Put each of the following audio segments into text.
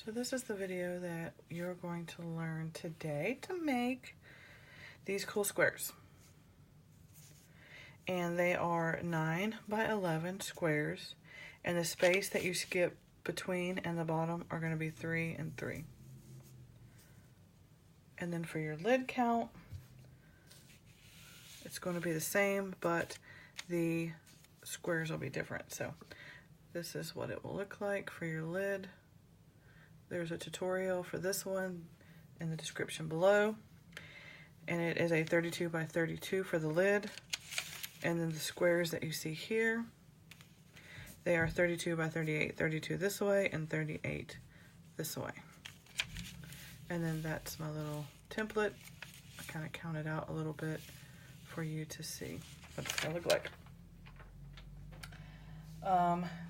So this is the video that you're going to learn today to make these cool squares. And they are 9 by 11 squares, and the space that you skip between and the bottom are going to be 3 and 3. And then for your lid count, it's going to be the same, but the squares will be different. So this is what it will look like for your lid. There's a tutorial for this one in the description below. And it is a 32 by 32 for the lid. And then the squares that you see here, they are 32 by 38, 32 this way and 38 this way. And then that's my little template. I kind of counted out a little bit for you to see what it's going to look like.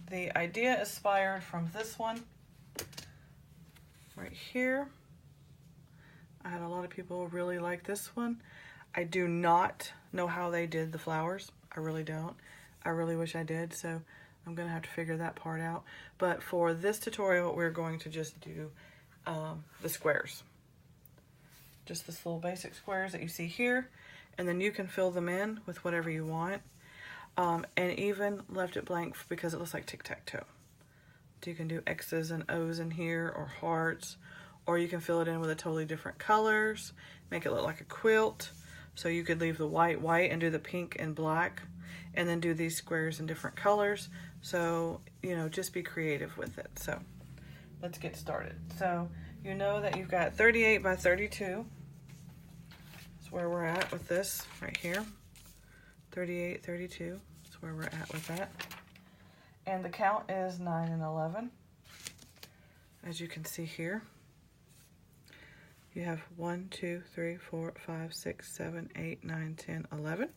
The idea inspired from this one right here. I had a lot of people really like this one. I do not know how they did the flowers. I really don't. I really wish I did, so I'm gonna have to figure that part out. But for this tutorial, we're going to just do the squares. Just this little basic squares that you see here, and then you can fill them in with whatever you want. And even left it blank because it looks like tic-tac-toe. So you can do X's and O's in here, or hearts, or you can fill it in with a totally different colors, make it look like a quilt. So you could leave the white and do the pink and black, and then do these squares in different colors. So, you know, just be creative with it. So let's get started. So you know that you've got 38 by 32. That's where we're at with this right here. 38, 32. That's where we're at with that. And the count is 9 and 11. As you can see here, you have 1, 2, 3, 4, 5, 6, 7, 8, 9, 10, 11.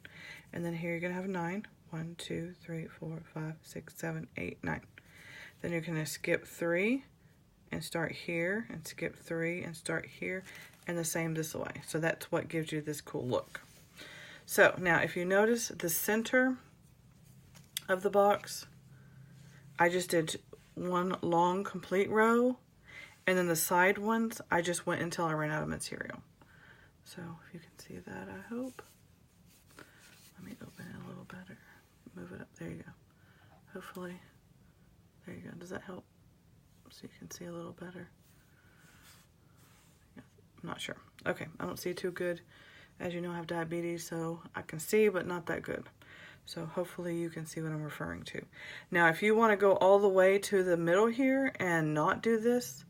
And then here you're going to have 9. 1, 2, 3, 4, 5, 6, 7, 8, 9. Then you're going to skip 3 and start here, and skip 3 and start here, and the same this way. So that's what gives you this cool look. So now if you notice the center of the box, I just did one long complete row, and then the side ones I just went until I ran out of material. So if you can see that, I hope. Let me open it a little better. Move it up. There you go. Hopefully. There you go. Does that help? So you can see a little better. I'm not sure. Okay, I don't see too good. As you know, I have diabetes, so I can see, but not that good. So hopefully you can see what I'm referring to. Now, if you want to go all the way to the middle here and not do this,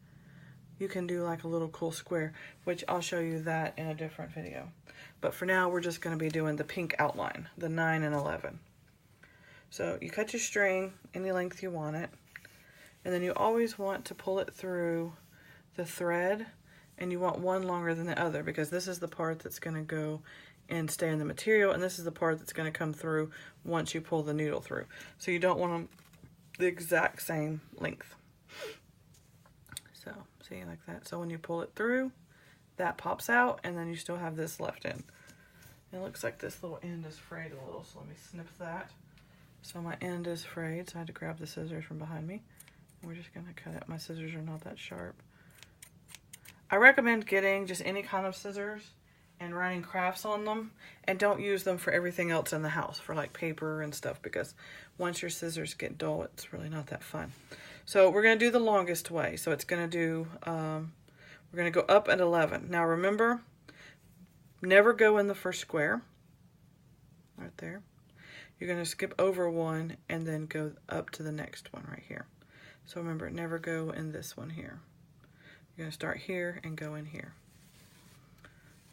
you can do like a little cool square, which I'll show you that in a different video. But for now, we're just going to be doing the pink outline, the 9 and 11. So you cut your string any length you want it, and then you always want to pull it through the thread, and you want one longer than the other, because this is the part that's going to go and stay in the material, and this is the part that's going to come through once you pull the needle through. So you don't want them the exact same length. So see, like that. So when you pull it through, that pops out, and then you still have this left in. It looks like this little end is frayed a little, so let me snip that. So my end is frayed, so I had to grab the scissors from behind me. We're just going to cut it. My scissors are not that sharp. I recommend getting just any kind of scissors and writing crafts on them, and don't use them for everything else in the house, for like paper and stuff, because once your scissors get dull, it's really not that fun. So we're going to do the longest way. So it's going to do, we're going to go up at 11. Now remember, never go in the first square, right there. You're going to skip over one and then go up to the next one right here. So remember, never go in this one here. You're going to start here and go in here.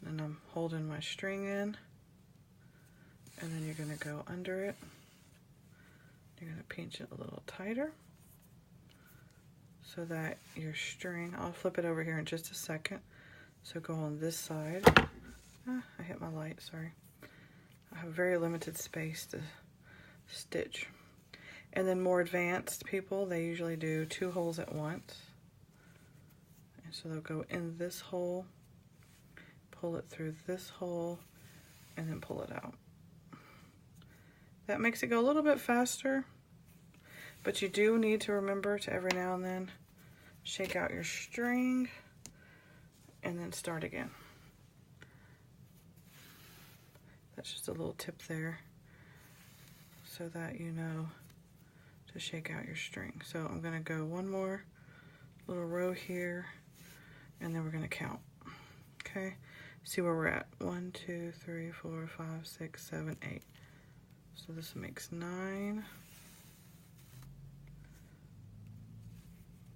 And I'm holding my string in, and then you're going to go under it. You're going to pinch it a little tighter so that your string, I'll flip it over here in just a second. So go on this side. I hit my light, sorry. I have very limited space to stitch. And then more advanced people, they usually do 2 holes at once. And so they'll go in this hole, pull it through this hole, and then pull it out. That makes it go a little bit faster, but you do need to remember to every now and then shake out your string, and then start again. That's just a little tip there so that you know to shake out your string. So I'm going to go one more little row here, and then we're going to count. Okay, see where we're at. 1, 2, 3, 4, 5, 6, 7, 8. So this makes 9,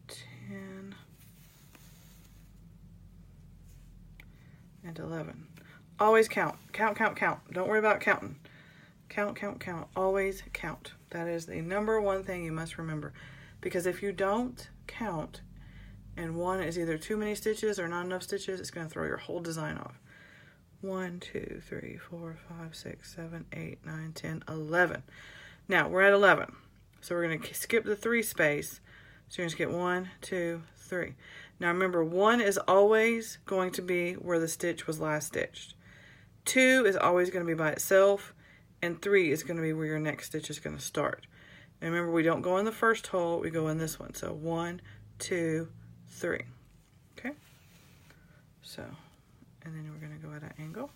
10, and 11. Always count. Count, count, count. Don't worry about counting. Count, count, count. Always count. That is the number one thing you must remember. Because if you don't count, and one is either too many stitches or not enough stitches, it's going to throw your whole design off. 1, 2, 3, 4, 5, 6, 7, 8, 9, 10, 11. Now, we're at 11. So we're going to skip the 3 space. So you're going to skip 1, 2, 3. Now remember, 1 is always going to be where the stitch was last stitched. 2 is always going to be by itself. And 3 is going to be where your next stitch is going to start. And remember, we don't go in the first hole, we go in this one. So 1, 2, 3. Okay? So, and then we're going to go at an angle.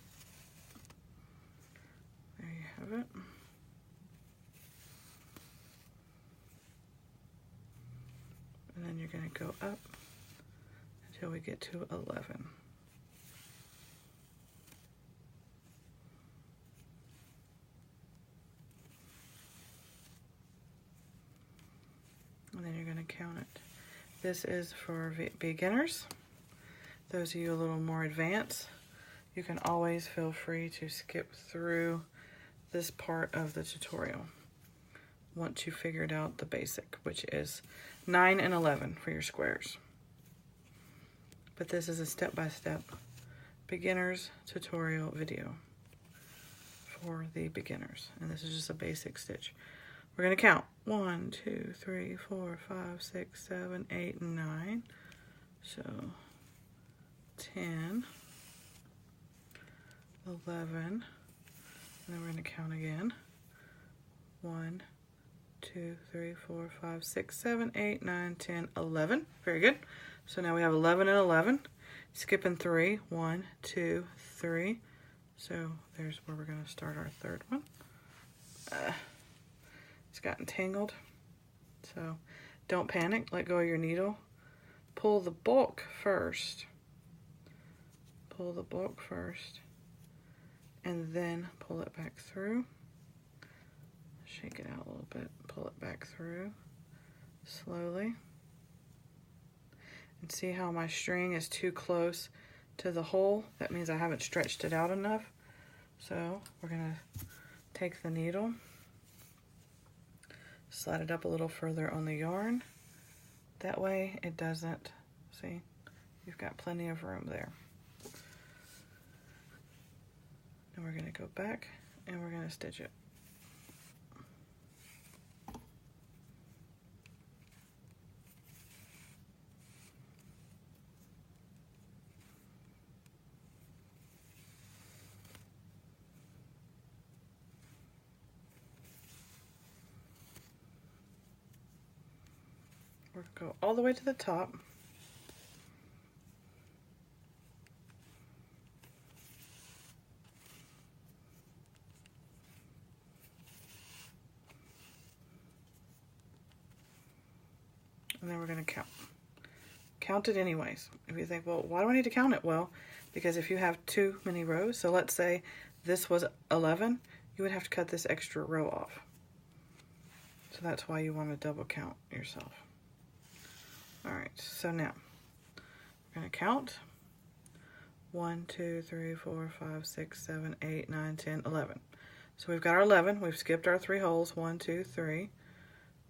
There you have it. And then you're going to go up until we get to 11. And then you're going to count it. This is for beginners. Those of you a little more advanced, you can always feel free to skip through this part of the tutorial once you figured out the basic, which is 9 and 11 for your squares. But this is a step-by-step beginner's tutorial video for the beginners. And this is just a basic stitch. We're going to count 1, 2, 3, 4, 5, 6, 7, 8, 9. So 10, 11, and then we're going to count again. 1, 2, 3, 4, 5, 6, 7, 8, 9, 10, 11. Very good. So now we have 11 and 11. Skipping 3. 1, 2, 3. So there's where we're going to start our third one. It's gotten tangled. So don't panic. Let go of your needle. Pull the bulk first. Pull the bulk first. And then pull it back through. Shake it out a little bit. Pull it back through slowly. And see how my string is too close to the hole? That means I haven't stretched it out enough. So we're going to take the needle, slide it up a little further on the yarn. That way it doesn't, see, you've got plenty of room there. And we're going to go back and we're going to stitch it. We're going to go all the way to the top. And then we're going to count. Count it anyways. If you think, well, why do I need to count it? Well, because if you have too many rows, so let's say this was 11, you would have to cut this extra row off. So that's why you want to double count yourself. Alright, so now we're going to count 1, 2, 3, 4, 5, 6, 7, 8, 9, 10, 11. So we've got our 11. We've skipped our 3 holes. 1, 2, 3.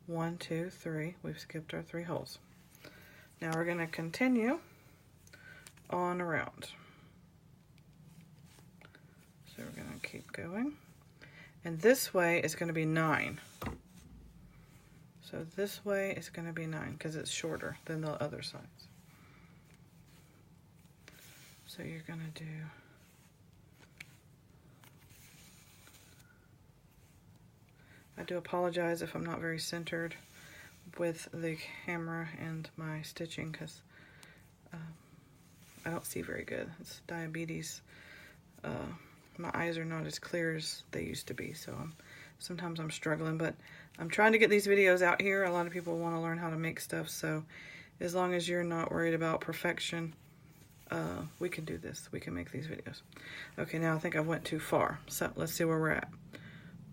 1, 2, 3. We've skipped our 3 holes. Now we're going to continue on around. So we're going to keep going. And this way is going to be 9. So this way is going to be 9 because it's shorter than the other sides. So you're going to do I do apologize if I'm not very centered with the camera and my stitching because I don't see very good. It's diabetes. My eyes are not as clear as they used to be, so sometimes I'm struggling, but I'm trying to get these videos out here. A lot of people want to learn how to make stuff, so as long as you're not worried about perfection, we can do this. We can make these videos. Okay, now I think I went too far, so let's see where we're at.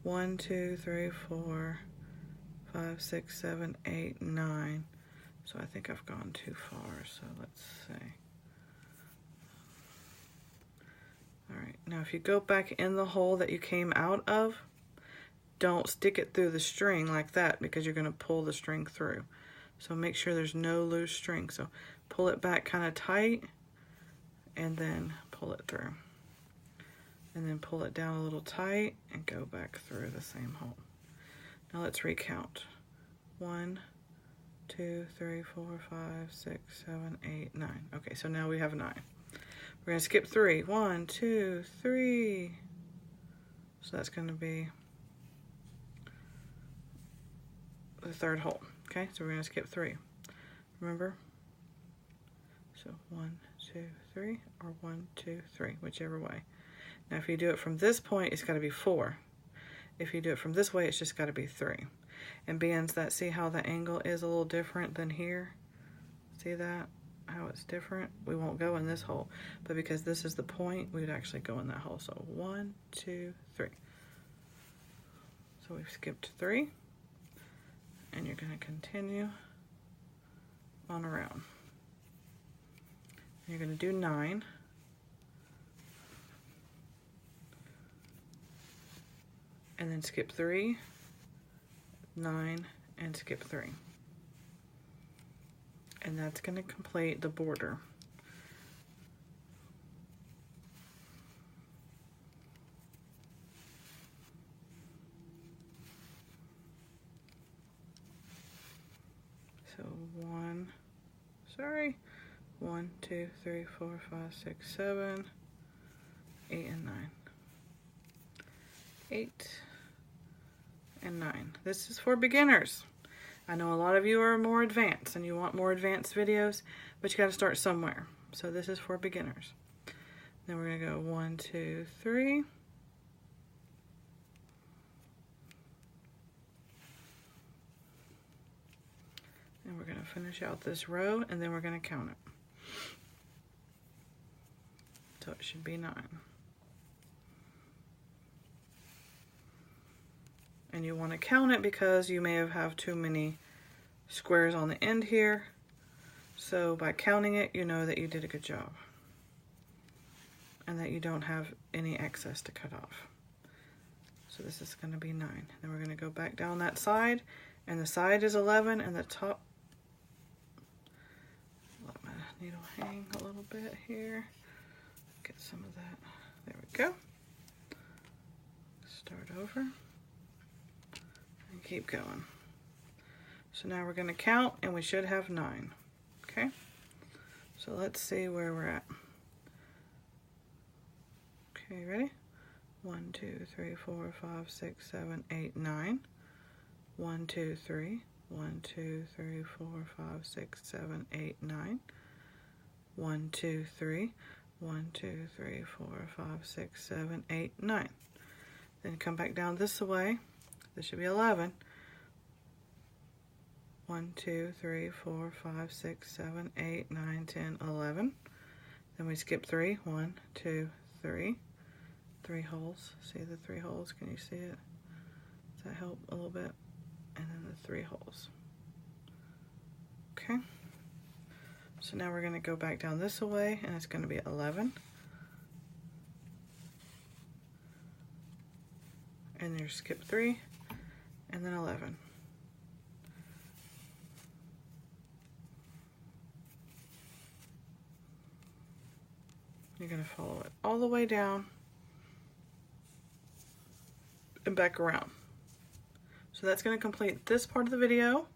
1, 2, 3, 4, 5, 6, 7, 8, 9. So I think I've gone too far, so let's see. Alright, now if you go back in the hole that you came out of, don't stick it through the string like that because you're going to pull the string through. So make sure there's no loose string. So pull it back kind of tight and then pull it through. And then pull it down a little tight and go back through the same hole. Now let's recount. 1, 2, 3, 4, 5, 6, 7, 8, 9. Okay, so now we have 9. We're going to skip 3. 1, 2, 3. So that's going to be the third hole. Okay, so we're going to skip 3. Remember? So 1, 2, 3, or 1, 2, 3, whichever way. Now if you do it from this point, it's got to be 4. If you do it from this way, it's just got to be 3. And being that, see how the angle is a little different than here? See that? How it's different? We won't go in this hole, but because this is the point, we would actually go in that hole. So 1, 2, 3. So we've skipped 3, and you're going to continue on around. You're going to do 9. And then skip 3, 9, and skip 3. And that's going to complete the border. So 1, 2, 3, 4, 5, 6, 7, 8, and 9. 8 and 9. This is for beginners. I know a lot of you are more advanced and you want more advanced videos, but you got to start somewhere. So this is for beginners. Then we're going to go 1, 2, 3. And we're going to finish out this row, and then we're going to count it. So it should be 9. And you want to count it because you may have too many squares on the end here. So by counting it, you know that you did a good job. And that you don't have any excess to cut off. So this is going to be 9. Then we're going to go back down that side. And the side is 11 and the top. Let my needle hang a little bit here. Get some of that. There we go. Start over. Keep going. So now we're going to count, and we should have 9. Okay? So let's see where we're at. Okay, ready? 1, 2, 3, 4, 5, 6, 7, 8, 9. 1, 2, 3. 1, 2, 3, 4, 5, 6, 7, 8, 9. 1, 2, 3. 1, 2, 3, 4, 5, 6, 7, 8, 9. Then come back down this way. This should be 11. 1, 2, 3, 4, 5, 6, 7, 8, 9, 10, 11. Then we skip 3. 1, 2, 3. 3 holes. See the 3 holes? Can you see it? Does that help a little bit? And then the 3 holes. Okay. So now we're going to go back down this way, and it's going to be 11. And there's skip 3. And then 11. You're going to follow it all the way down and back around. So that's going to complete this part of the video.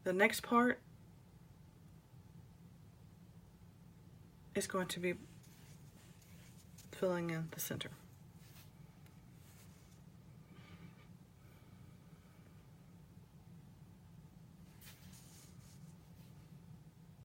The next part is going to be filling in the center.